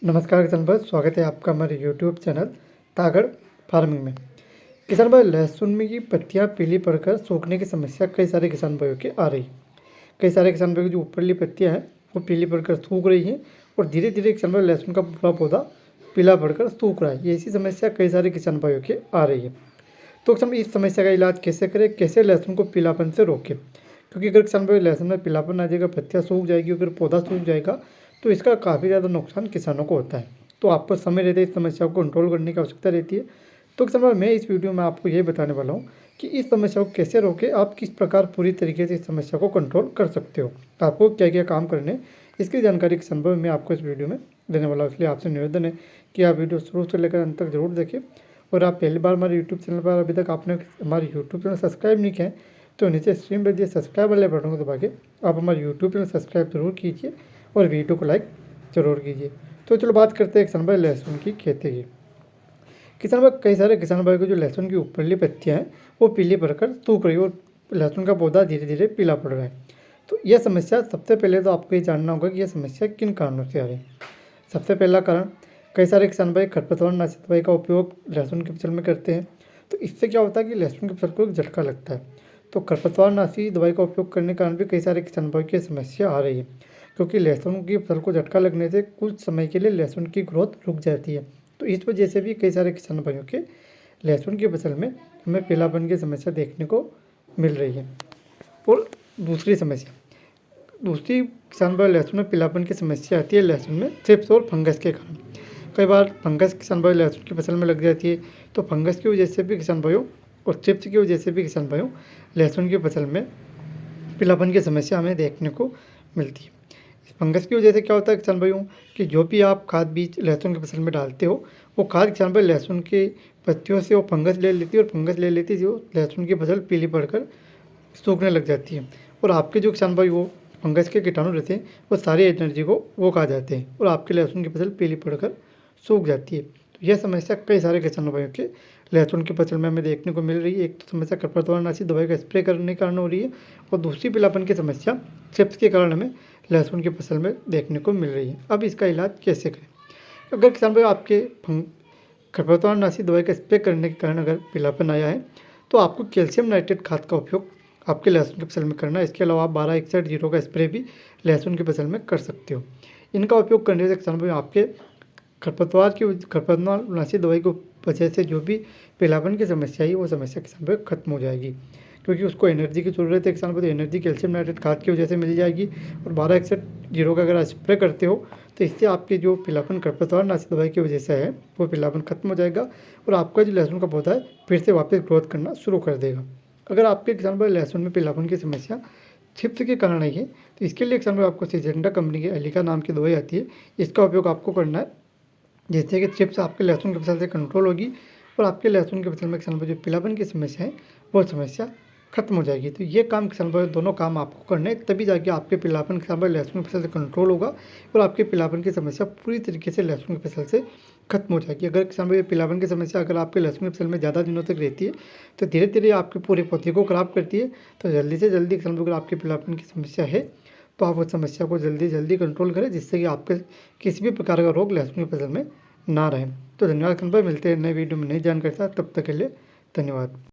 नमस्कार किसान भाई, स्वागत है आपका हमारे यूट्यूब चैनल तागड़ फार्मिंग में। किसान भाई, लहसुन में की पत्तियां पीली पड़कर सूखने की समस्या कई सारे किसान भाइयों की आ रही है। कई सारे किसान भाइयों की जो ऊपरली पत्तियां हैं वो पीली पड़कर सूख रही हैं और धीरे धीरे किसान भाई लहसुन का पूरा पौधा पीला पड़कर सूख रहा है। ये ऐसी समस्या कई सारे किसान भाइयों की आ रही है। तो किसान भाई, इस समस्या का इलाज कैसे करें, कैसे लहसुन को पीलापन से रोकें? क्योंकि अगर किसान भाई लहसुन में पीलापन आ जाएगा, पत्तियाँ सूख जाएगी, अगर पौधा सूख जाएगा तो इसका काफ़ी ज़्यादा नुकसान किसानों को होता है। तो आपको समय रहते इस समस्या को कंट्रोल करने की आवश्यकता रहती है। तो किसान भाई, मैं इस वीडियो में आपको ये बताने वाला हूँ कि इस समस्या को कैसे रोकें, आप किस प्रकार पूरी तरीके से इस समस्या को कंट्रोल कर सकते हो, आपको क्या क्या काम करने हैं, इसकी जानकारी किसान भाई मैं आपको इस वीडियो में देने वाला हूँ। इसलिए आपसे निवेदन है कि आप वीडियो शुरू से लेकर अंत तक जरूर देखें। और आप पहली बार हमारे यूट्यूब चैनल पर अभी तक आपने हमारे यूट्यूब चैनल सब्सक्राइब नहीं किया है तो नीचे स्क्रीन पर दिए सब्सक्राइब वाले बटन को दबा के आप हमारे यूट्यूब चैनल सब्सक्राइब जरूर कीजिए और वीडियो को लाइक जरूर कीजिए। तो चलो बात करते हैं किसान भाई लहसुन की खेती की। किसान भाई, कई सारे किसान भाई को जो लहसुन की ऊपरली पत्तियाँ हैं वो पीली पड़कर सूख रही है और लहसुन का पौधा धीरे धीरे पीला पड़ रहा है। तो यह समस्या, सबसे पहले तो आपको ये जानना होगा कि यह समस्या किन कारणों से आ रही है। सबसे पहला कारण, कई सारे किसान भाई खरपतवार नाशक दवाई का उपयोग लहसुन की फसल में करते हैं। तो इससे क्या होता है कि लहसुन की फसल को एक झटका लगता है। तो खरपतवार नाशी दवाई का उपयोग करने के कारण भी कई सारे किसान भाई की समस्या आ रही है, क्योंकि लहसुन की फसल को झटका लगने से कुछ समय के लिए लहसुन की ग्रोथ रुक जाती है। तो इस वजह से भी कई सारे किसान भाइयों के लहसुन की फसल में हमें पीलापन की समस्या देखने को मिल रही है। और दूसरी किसान भाई लहसुन में पीलापन की समस्या आती है लहसुन में थ्रिप्स और फंगस के कारण। कई बार फंगस किसान भाई लहसुन की फसल में लग जाती है। तो फंगस की वजह से भी किसान भाइयों और थ्रिप्स की वजह से भी किसान भाइयों लहसुन की फसल में पीलापन की समस्या हमें देखने को मिलती है। इस फंगस की वजह से क्या होता है किसान भाइयों कि जो भी आप खाद बीज लहसुन की फसल में डालते हो वो खाद किसान भाई लहसुन की पत्तियों से वो फंगस ले लेती है और फंगस ले लेती है जो लहसुन की फसल पीली पड़कर सूखने लग जाती है। और आपके जो किसान भाई वो फंगस के कीटाणु रहते हैं वो सारी एनर्जी को वो खा जाते हैं और आपके लहसुन की फसल पीली पड़कर सूख जाती है। तो यह समस्या कई सारे किसान भाइयों के लहसुन की फसल में हमें देखने को मिल रही है। एक तो समस्या खरपतवार नाशी दवाई का स्प्रे करने के कारण हो रही है और दूसरी पीलापन की समस्या थ्रिप्स के कारण हमें लहसुन की फसल में देखने को मिल रही है। अब इसका इलाज कैसे करें? अगर किसान भाई आपके खरपतवार नाशी दवाई का स्प्रे करने के कारण अगर पीलापन आया है तो आपको कैल्शियम नाइट्रेट खाद का उपयोग आपके लहसुन की फसल में करना है। इसके अलावा आप 12-61-0 का स्प्रे भी लहसुन की फसल में कर सकते हो। इनका उपयोग करने से किसान भाई आपके खरपतवार नाशी दवाई की वजह से जो भी पीलापन की समस्या है वो समस्या किसान भाई खत्म हो जाएगी, क्योंकि उसको एनर्जी की ज़रूरत है। किसान भाई तो एनर्जी कैल्शियम नाइट्रेट खाद की वजह से मिल जाएगी। और 12-61-0 का अगर आप स्प्रे करते हो तो इससे आपकी जो पीलापन खरपतवार नाशी दवाई की वजह से है वो पीलापन खत्म हो जाएगा और आपका जो लहसुन का पौधा है फिर से वापस ग्रोथ करना शुरू कर देगा। अगर आपके किसान भाई लहसुन में पीलापन की समस्या थ्रिप्स के कारण आई है तो इसके लिए किसान भाई आपको सिजेंटा कंपनी की एलिका नाम की दवाई आती है, इसका उपयोग आपको करना है, जिससे कि थ्रिप्स आपके लहसुन की फसल से कंट्रोल होगी और आपके लहसुन की फसल में किसान भाई जो पीलापन की समस्या है वो समस्या खत्म हो जाएगी। तो ये काम किसान भाई दोनों काम आपको करने हैं, तभी जाके आपके पीलापन किसान भाई लहसुन की फसल से कंट्रोल होगा और आपके पीलापन की समस्या पूरी तरीके से लहसुन की फसल से खत्म हो जाएगी। अगर किसान भाई पीलापन की समस्या अगर आपके लहसुन की फसल में ज़्यादा दिनों तक रहती है तो धीरे धीरे आपके पूरे पौधे को खराब करती है। तो जल्दी से जल्दी किसान भाई अगर आपके पीलापन की समस्या है तो आप उस समस्या को जल्दी जल्दी कंट्रोल करें, जिससे कि आपके किसी भी प्रकार का रोग लहसुन की फसल में ना रहे। तो धन्यवाद किसान भाई, मिलते हैं नए वीडियो में नई जानकारी के साथ, तब तक के लिए धन्यवाद।